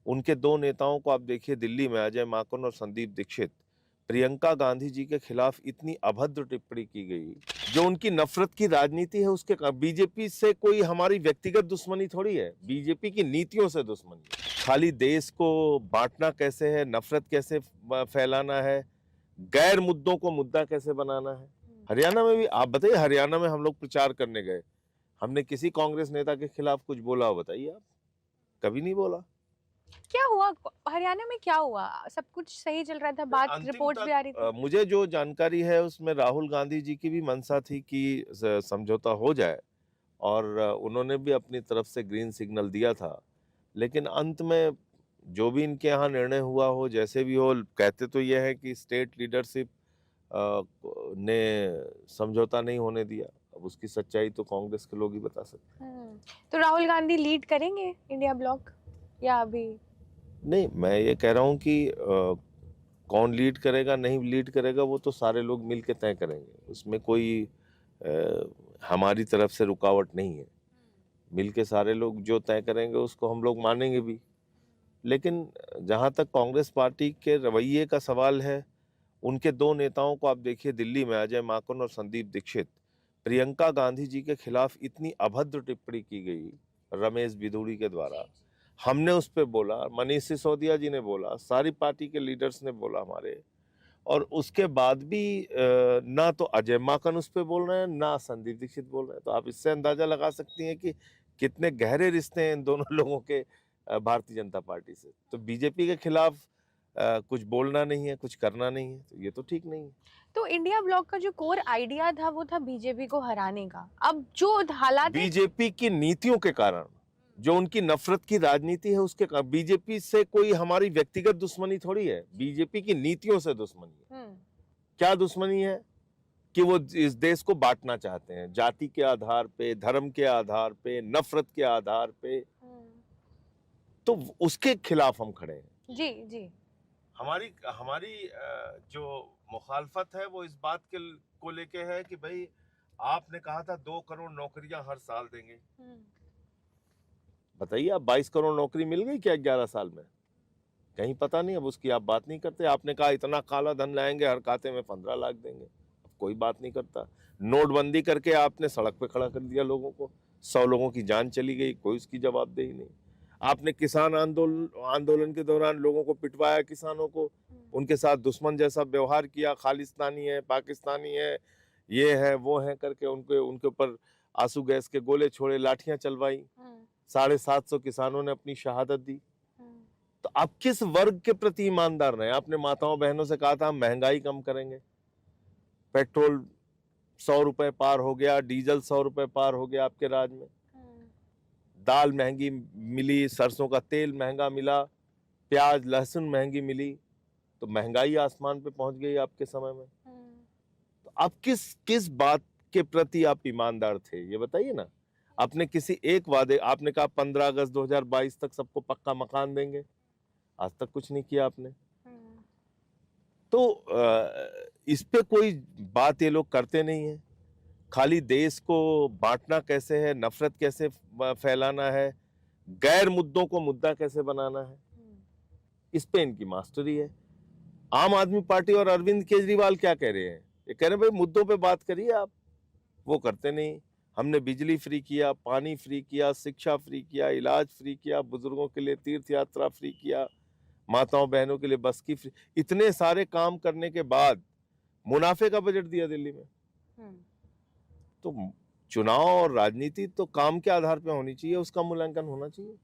उनके दो नेताओं को आप देखिए दिल्ली में, अजय माकन और संदीप दीक्षित, प्रियंका गांधी जी के खिलाफ इतनी अभद्र टिप्पणी की गई। जो उनकी नफरत की राजनीति है उसके बीजेपी से कोई हमारी व्यक्तिगत दुश्मनी थोड़ी है, बीजेपी की नीतियों से दुश्मनी है। खाली देश को बांटना कैसे है, नफरत कैसे फैलाना है, गैर मुद्दों को मुद्दा कैसे बनाना है। हरियाणा में भी आप बताइए, हरियाणा में हम लोग प्रचार करने गए, हमने किसी कांग्रेस नेता के खिलाफ कुछ बोला हो बताइए आप? कभी नहीं बोला। क्या हुआ हरियाणा में? क्या हुआ? सब कुछ सही चल रहा था, बात अंतिम रिपोर्ट्स भी आ रही तक थी। मुझे जो जानकारी है उसमें राहुल गांधी जी की भी मंशा थी कि समझौता हो जाए, और उन्होंने भी अपनी तरफ से ग्रीन सिग्नल दिया था। लेकिन अंत में जो भी इनके यहाँ निर्णय हुआ हो, जैसे भी हो, कहते तो ये है कि स्टेट लीडरशिप ने समझौता नहीं होने दिया। अब उसकी सच्चाई तो कांग्रेस के लोग ही बता सकते हैं। तो राहुल गांधी लीड करेंगे इंडिया ब्लॉक या अभी? नहीं, मैं ये कह रहा हूँ कि कौन लीड करेगा नहीं लीड करेगा वो तो सारे लोग मिल के तय करेंगे, उसमें कोई हमारी तरफ से रुकावट नहीं है। मिल के सारे लोग जो तय करेंगे उसको हम लोग मानेंगे भी। लेकिन जहाँ तक कांग्रेस पार्टी के रवैये का सवाल है, उनके दो नेताओं को आप देखिए दिल्ली में, अजय माकन और संदीप दीक्षित, प्रियंका गांधी जी के खिलाफ इतनी अभद्र टिप्पणी की गई रमेश बिधूड़ी के द्वारा। हमने उस पर बोला, मनीष सिसोदिया जी ने बोला, सारी पार्टी के लीडर्स ने बोला हमारे, और उसके बाद भी ना तो अजय माकन उस पर बोल रहे हैं ना संदीप दीक्षित बोल रहे हैं। तो आप इससे अंदाजा लगा सकती हैं कि कितने गहरे रिश्ते हैं इन दोनों लोगों के भारतीय जनता पार्टी से। तो बीजेपी के खिलाफ कुछ बोलना नहीं है, कुछ करना नहीं है, तो ये तो ठीक नहीं है। तो इंडिया ब्लॉक का जो कोर आइडिया था वो था बीजेपी को हराने का। अब जो हालात है, बीजेपी की नीतियों के कारण, जो उनकी नफरत की राजनीति है उसके कारण, बीजेपी से कोई हमारी व्यक्तिगत दुश्मनी थोड़ी है, बीजेपी की नीतियों से दुश्मनी है। क्या दुश्मनी है? कि वो इस देश को बांटना चाहते हैं, जाति के आधार पे, धर्म के आधार पे, नफरत के आधार पे। तो उसके खिलाफ हम खड़े हैं। जी जी। हमारी हमारी जो मुखालफत है वो इस बात के को लेके है कि भाई आपने कहा था 2 करोड़ नौकरियां हर साल देंगे। बताइए, आप 22 करोड़ नौकरी मिल गई क्या 11 साल में? कहीं पता नहीं। अब उसकी आप बात नहीं करते। आपने कहा इतना काला धन लाएंगे, हर खाते में 15 लाख देंगे, अब कोई बात नहीं करता। नोटबंदी करके आपने सड़क पे खड़ा कर दिया लोगों को, 100 लोगों की जान चली गई, कोई उसकी जवाबदेही नहीं। आपने किसान आंदोलन के दौरान लोगों को पिटवाया, किसानों को, उनके साथ दुश्मन जैसा व्यवहार किया, खालिस्तानी है, पाकिस्तानी है, ये है वो है करके उनके ऊपर आंसू गैस के गोले छोड़े, लाठियां चलवाई। 750 किसानों ने अपनी शहादत दी। तो आप किस वर्ग के प्रति ईमानदार रहे? आपने माताओं बहनों से कहा था हम महंगाई कम करेंगे, पेट्रोल 100 रुपए पार हो गया, डीजल 100 रुपए पार हो गया आपके राज में। दाल महंगी मिली, सरसों का तेल महंगा मिला, प्याज लहसुन महंगी मिली, तो महंगाई आसमान पे पहुंच गई आपके समय में। तो आप किस किस बात के प्रति आप ईमानदार थे ये बताइए ना। आपने किसी एक वादे, आपने कहा 15 अगस्त 2022 तक सबको पक्का मकान देंगे, आज तक कुछ नहीं किया आपने। तो इस पे कोई बात ये लोग करते नहीं है। खाली देश को बांटना कैसे है, नफरत कैसे फैलाना है, गैर मुद्दों को मुद्दा कैसे बनाना है, इस पे इनकी मास्टरी है। आम आदमी पार्टी और अरविंद केजरीवाल क्या कह रहे हैं? ये कह रहे हैं भाई मुद्दों पे बात करिए आप, वो करते नहीं। हमने बिजली फ्री किया, पानी फ्री किया, शिक्षा फ्री किया, इलाज फ्री किया, बुजुर्गों के लिए तीर्थ यात्रा फ्री किया, माताओं बहनों के लिए बस की फ्री, इतने सारे काम करने के बाद मुनाफे का बजट दिया दिल्ली में। तो चुनाव और राजनीति तो काम के आधार पे होनी चाहिए, उसका मूल्यांकन होना चाहिए।